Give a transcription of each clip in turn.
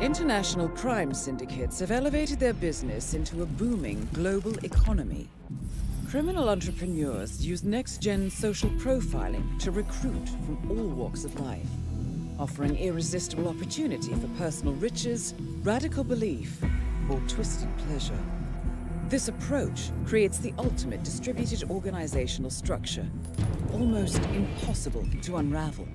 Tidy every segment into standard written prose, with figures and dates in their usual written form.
International crime syndicates have elevated their business into a booming global economy. Criminal entrepreneurs use next-gen social profiling to recruit from all walks of life, offering irresistible opportunity for personal riches, radical belief, or twisted pleasure. This approach creates the ultimate distributed organizational structure, almost impossible to unravel.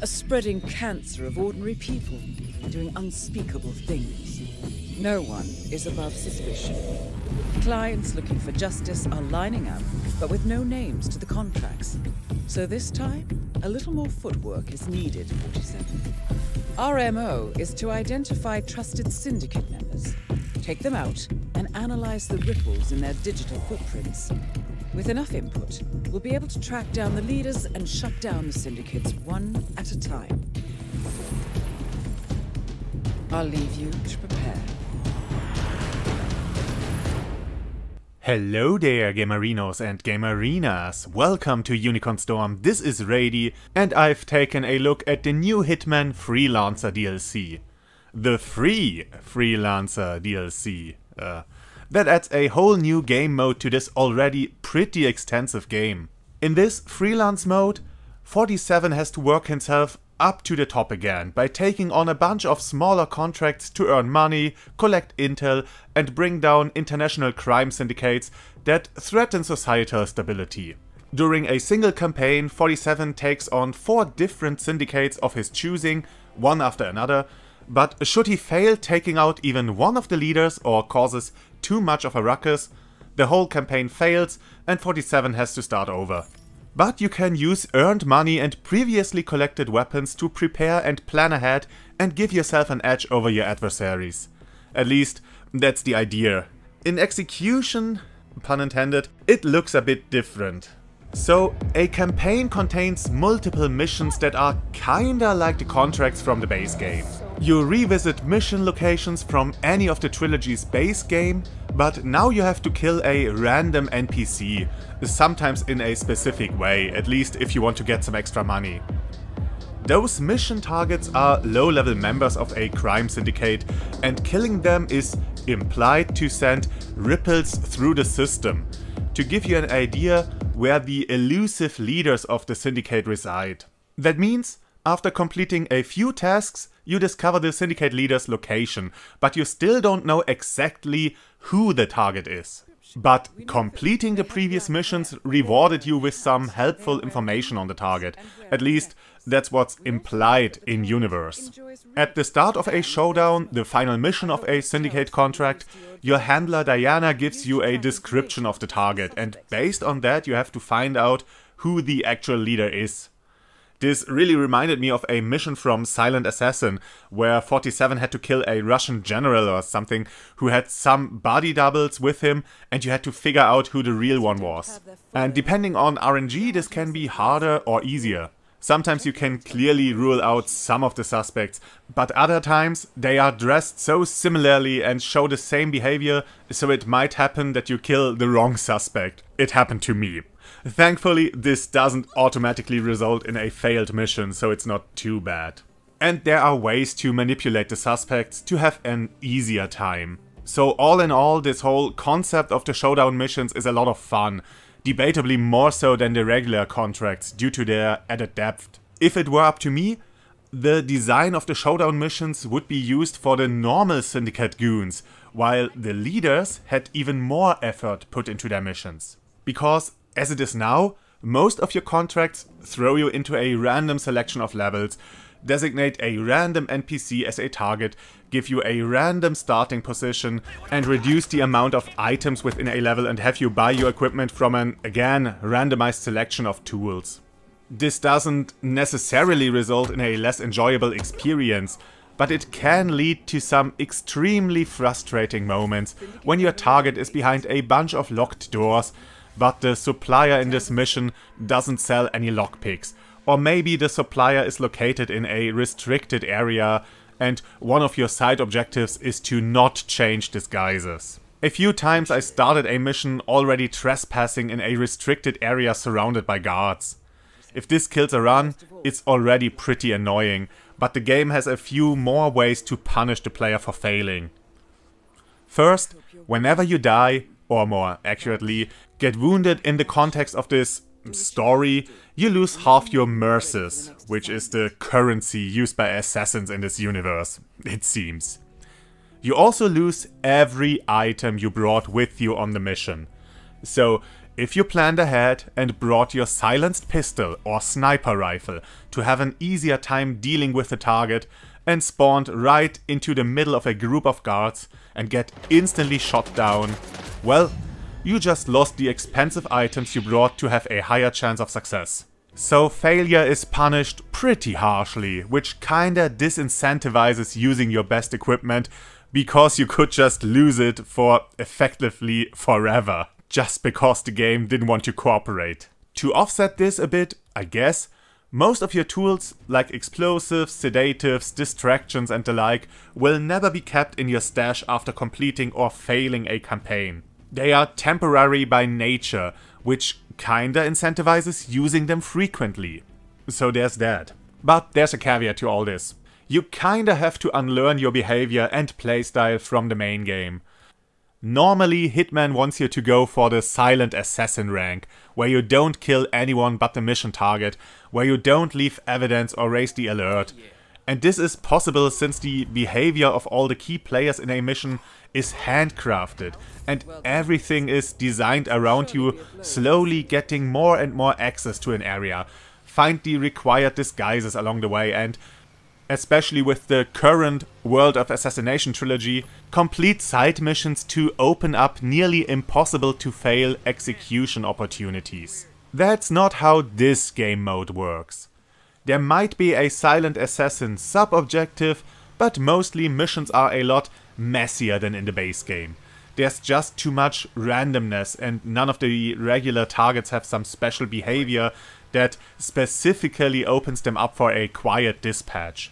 A spreading cancer of ordinary people doing unspeakable things. No one is above suspicion. Clients looking for justice are lining up, but with no names to the contracts. So this time, a little more footwork is needed, 47. Our MO is to identify trusted syndicate members, take them out, and analyze the ripples in their digital footprints. With enough input, we'll be able to track down the leaders and shut down the syndicates one at a time. I'll leave you to prepare. Hello there, Gamerinos and Gamerinas. Welcome to UnicornStorm. This is Rady, and I've taken a look at the new Hitman Freelancer DLC. The free Freelancer DLC. That adds a whole new game mode to this already pretty extensive game. In this freelance mode, 47 has to work himself up to the top again by taking on a bunch of smaller contracts to earn money, collect intel, and bring down international crime syndicates that threaten societal stability. During a single campaign, 47 takes on 4 different syndicates of his choosing, one after another, but should he fail taking out even one of the leaders or causes too much of a ruckus, the whole campaign fails and 47 has to start over. But you can use earned money and previously collected weapons to prepare and plan ahead and give yourself an edge over your adversaries. At least, that's the idea. In execution, pun intended, it looks a bit different. So, a campaign contains multiple missions that are kinda like the contracts from the base game. You revisit mission locations from any of the trilogy's base game, but now you have to kill a random NPC, sometimes in a specific way, at least if you want to get some extra money. Those mission targets are low-level members of a crime syndicate, and killing them is implied to send ripples through the system, to give you an idea where the elusive leaders of the syndicate reside. That means, after completing a few tasks, you discover the syndicate leader's location, but you still don't know exactly who the target is. But completing the previous missions rewarded you with some helpful information on the target. At least, that's what's implied in universe. At the start of a showdown, the final mission of a syndicate contract, your handler Diana gives you a description of the target, and based on that you have to find out who the actual leader is. This really reminded me of a mission from Silent Assassin, where 47 had to kill a Russian general or something who had some body doubles with him, and you had to figure out who the real one was. And depending on RNG, this can be harder or easier. Sometimes you can clearly rule out some of the suspects, but other times they are dressed so similarly and show the same behavior, so it might happen that you kill the wrong suspect. It happened to me. Thankfully, this doesn't automatically result in a failed mission, so it's not too bad. And there are ways to manipulate the suspects to have an easier time. So all in all, this whole concept of the showdown missions is a lot of fun. Debatably more so than the regular contracts due to their added depth. If it were up to me, the design of the showdown missions would be used for the normal syndicate goons, while the leaders had even more effort put into their missions. Because, as it is now, most of your contracts throw you into a random selection of levels, designate a random NPC as a target, give you a random starting position, and reduce the amount of items within a level and have you buy your equipment from an, again, randomized selection of tools. This doesn't necessarily result in a less enjoyable experience, but it can lead to some extremely frustrating moments when your target is behind a bunch of locked doors, but the supplier in this mission doesn't sell any lockpicks. Or maybe the supplier is located in a restricted area and one of your side objectives is to not change disguises. A few times I started a mission already trespassing in a restricted area surrounded by guards. If this kills a run, it's already pretty annoying, but the game has a few more ways to punish the player for failing. First, whenever you die, or more accurately, get wounded in the context of this story, you lose half your merces, which is the currency used by assassins in this universe, it seems. You also lose every item you brought with you on the mission. So, if you planned ahead and brought your silenced pistol or sniper rifle to have an easier time dealing with the target and spawned right into the middle of a group of guards and get instantly shot down, well, you just lost the expensive items you brought to have a higher chance of success. So failure is punished pretty harshly, which kinda disincentivizes using your best equipment because you could just lose it for effectively forever, just because the game didn't want to cooperate. To offset this a bit, I guess, most of your tools, like explosives, sedatives, distractions and the like, will never be kept in your stash after completing or failing a campaign. They are temporary by nature, which kinda incentivizes using them frequently. So there's that. But there's a caveat to all this. You kinda have to unlearn your behavior and playstyle from the main game. Normally, Hitman wants you to go for the silent assassin rank, where you don't kill anyone but the mission target, where you don't leave evidence or raise the alert. And this is possible since the behavior of all the key players in a mission is handcrafted, and everything is designed around you, slowly getting more and more access to an area, find the required disguises along the way, and especially with the current World of Assassination trilogy, complete side missions to open up nearly impossible to fail execution opportunities. That's not how this game mode works. There might be a silent assassin sub-objective, but mostly missions are a lot messier than in the base game. There's just too much randomness and none of the regular targets have some special behavior that specifically opens them up for a quiet dispatch.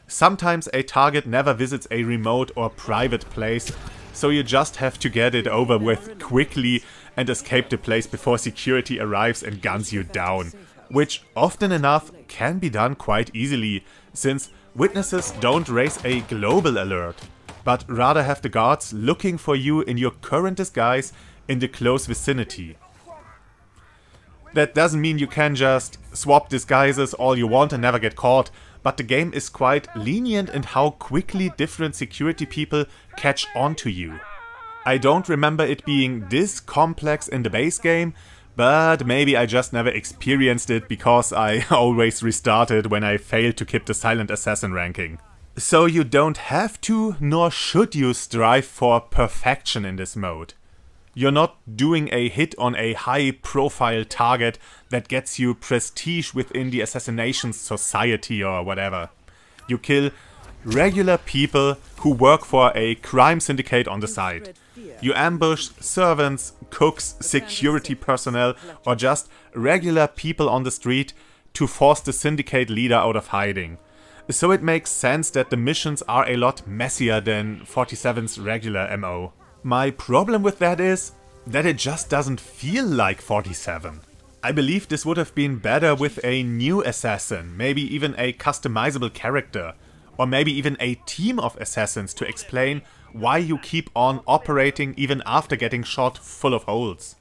Sometimes a target never visits a remote or private place, so you just have to get it over with quickly and escape the place before security arrives and guns you down. Which often enough can be done quite easily, since witnesses don't raise a global alert, but rather have the guards looking for you in your current disguise in the close vicinity. That doesn't mean you can just swap disguises all you want and never get caught, but the game is quite lenient in how quickly different security people catch on to you. I don't remember it being this complex in the base game, but maybe I just never experienced it because I always restarted when I failed to keep the silent assassin ranking. So you don't have to, nor should you strive for perfection in this mode. You're not doing a hit on a high-profile target that gets you prestige within the assassination society or whatever. You kill regular people who work for a crime syndicate on the side. You ambush servants, cooks, security personnel, or just regular people on the street to force the syndicate leader out of hiding. So it makes sense that the missions are a lot messier than 47's regular MO. My problem with that is that it just doesn't feel like 47. I believe this would have been better with a new assassin, maybe even a customizable character, or maybe even a team of assassins to explain why you keep on operating even after getting shot full of holes.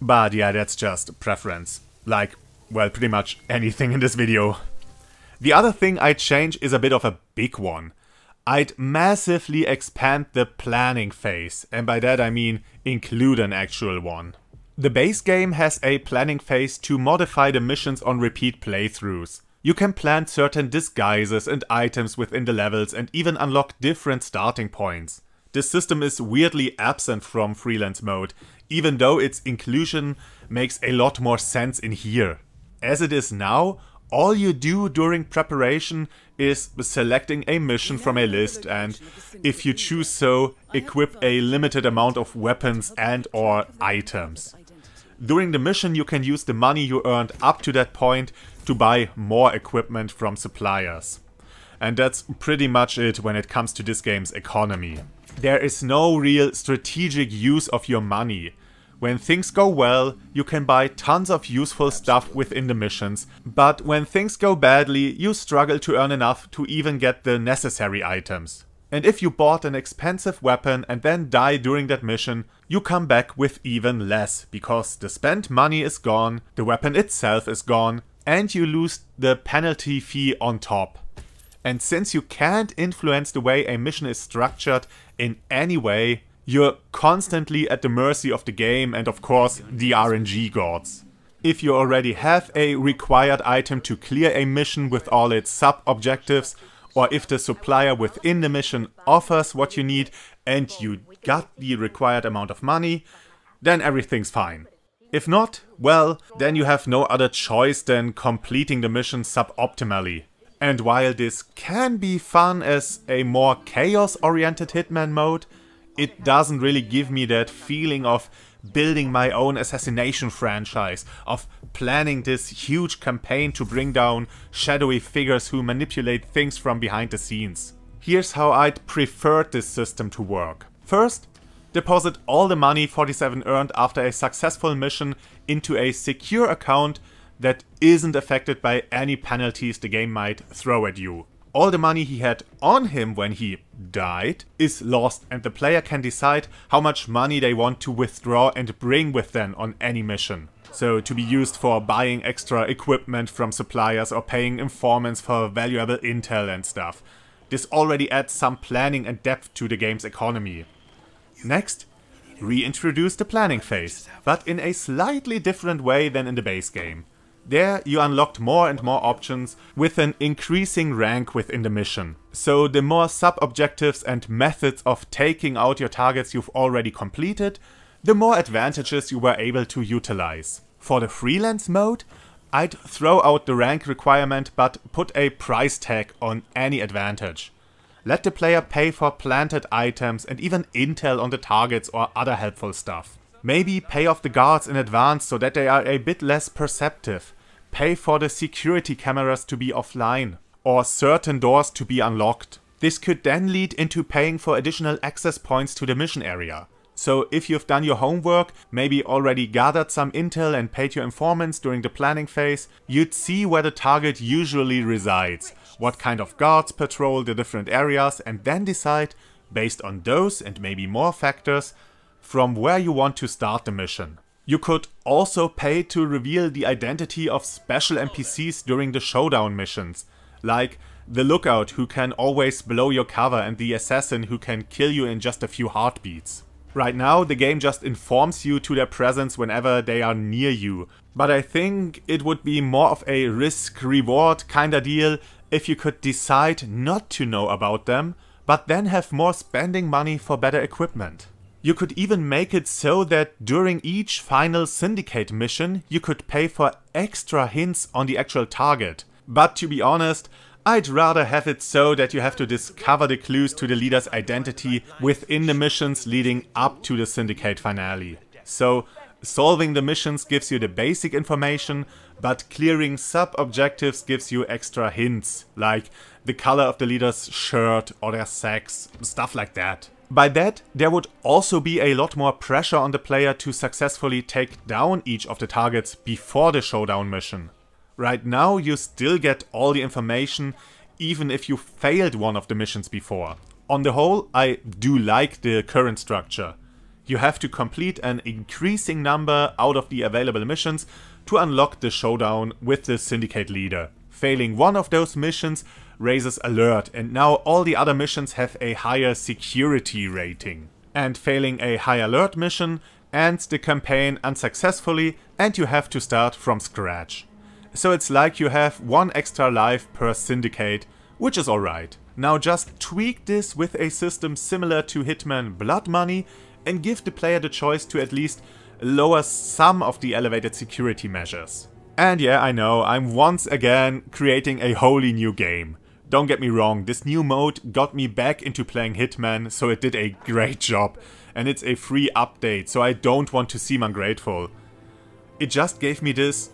But yeah, that's just preference. Like, well, pretty much anything in this video. The other thing I'd change is a bit of a big one. I'd massively expand the planning phase, and by that I mean include an actual one. The base game has a planning phase to modify the missions on repeat playthroughs. You can plan certain disguises and items within the levels and even unlock different starting points. This system is weirdly absent from freelance mode, even though its inclusion makes a lot more sense in here. As it is now, all you do during preparation is selecting a mission from a list and, if you choose so, equip a limited amount of weapons and or items. During the mission you can use the money you earned up to that point to buy more equipment from suppliers. And that's pretty much it when it comes to this game's economy. There is no real strategic use of your money. When things go well, you can buy tons of useful stuff within the missions, but when things go badly, you struggle to earn enough to even get the necessary items. And if you bought an expensive weapon and then die during that mission, you come back with even less, because the spent money is gone, the weapon itself is gone, and you lose the penalty fee on top. And since you can't influence the way a mission is structured in any way, you're constantly at the mercy of the game and of course the RNG gods. If you already have a required item to clear a mission with all its sub-objectives, or if the supplier within the mission offers what you need and you got the required amount of money, then everything's fine. If not, well, then you have no other choice than completing the mission suboptimally. And while this can be fun as a more chaos-oriented Hitman mode, it doesn't really give me that feeling of building my own assassination franchise, of planning this huge campaign to bring down shadowy figures who manipulate things from behind the scenes. Here's how I'd prefer this system to work. First, deposit all the money 47 earned after a successful mission into a secure account that isn't affected by any penalties the game might throw at you. All the money he had on him when he died is lost, and the player can decide how much money they want to withdraw and bring with them on any mission. So to be used for buying extra equipment from suppliers or paying informants for valuable intel and stuff. This already adds some planning and depth to the game's economy. Next, reintroduce the planning phase, but in a slightly different way than in the base game. There you unlocked more and more options with an increasing rank within the mission. So the more sub-objectives and methods of taking out your targets you've already completed, the more advantages you were able to utilize. For the freelance mode, I'd throw out the rank requirement but put a price tag on any advantage. Let the player pay for planted items and even intel on the targets or other helpful stuff. Maybe pay off the guards in advance so that they are a bit less perceptive. Pay for the security cameras to be offline, or certain doors to be unlocked. This could then lead into paying for additional access points to the mission area. So if you've done your homework, maybe already gathered some intel and paid your informants during the planning phase, you'd see where the target usually resides, what kind of guards patrol the different areas, and then decide, based on those and maybe more factors, from where you want to start the mission. You could also pay to reveal the identity of special NPCs during the showdown missions, like the lookout who can always blow your cover and the assassin who can kill you in just a few heartbeats. Right now the game just informs you to their presence whenever they are near you, but I think it would be more of a risk-reward kinda deal if you could decide not to know about them, but then have more spending money for better equipment. You could even make it so that during each final Syndicate mission you could pay for extra hints on the actual target. But to be honest, I'd rather have it so that you have to discover the clues to the leader's identity within the missions leading up to the Syndicate finale. So solving the missions gives you the basic information, but clearing sub-objectives gives you extra hints, like the color of the leader's shirt or their sex, stuff like that. By that, there would also be a lot more pressure on the player to successfully take down each of the targets before the showdown mission. Right now you still get all the information even if you failed one of the missions before. On the whole, I do like the current structure. You have to complete an increasing number out of the available missions to unlock the showdown with the Syndicate leader. Failing one of those missions raises alert, and now all the other missions have a higher security rating. And failing a high alert mission ends the campaign unsuccessfully and you have to start from scratch. So it's like you have one extra life per Syndicate, which is alright. Now just tweak this with a system similar to Hitman Blood Money and give the player the choice to at least lower some of the elevated security measures. And yeah, I know, I'm once again creating a wholly new game. Don't get me wrong, this new mode got me back into playing Hitman, so it did a great job. And it's a free update, so I don't want to seem ungrateful. It just gave me this,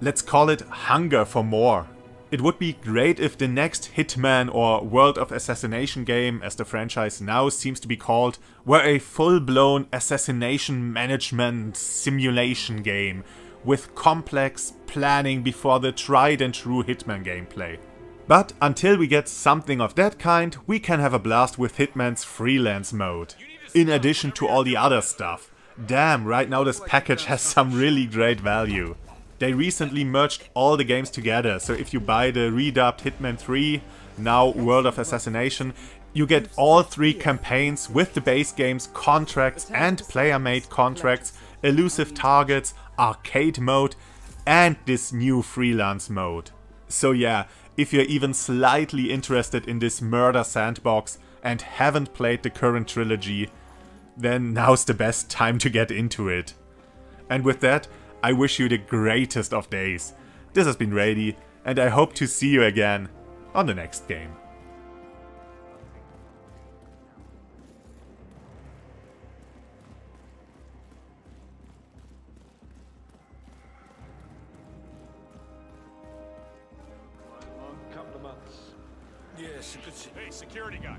let's call it hunger for more. It would be great if the next Hitman or World of Assassination game, as the franchise now seems to be called, were a full-blown assassination management simulation game with complex planning before the tried and true Hitman gameplay. But until we get something of that kind, we can have a blast with Hitman's freelance mode, in addition to all the other stuff. Damn, right now this package has some really great value. They recently merged all the games together, so if you buy the redubbed Hitman 3, now World of Assassination, you get all 3 campaigns with the base game's contracts and player-made contracts, elusive targets, arcade mode, and this new freelance mode. So yeah, if you're even slightly interested in this murder sandbox and haven't played the current trilogy, then now's the best time to get into it. And with that, I wish you the greatest of days. This has been Rady, and I hope to see you again on the next game. Couple of months. Yes, you could see. Hey, security guy.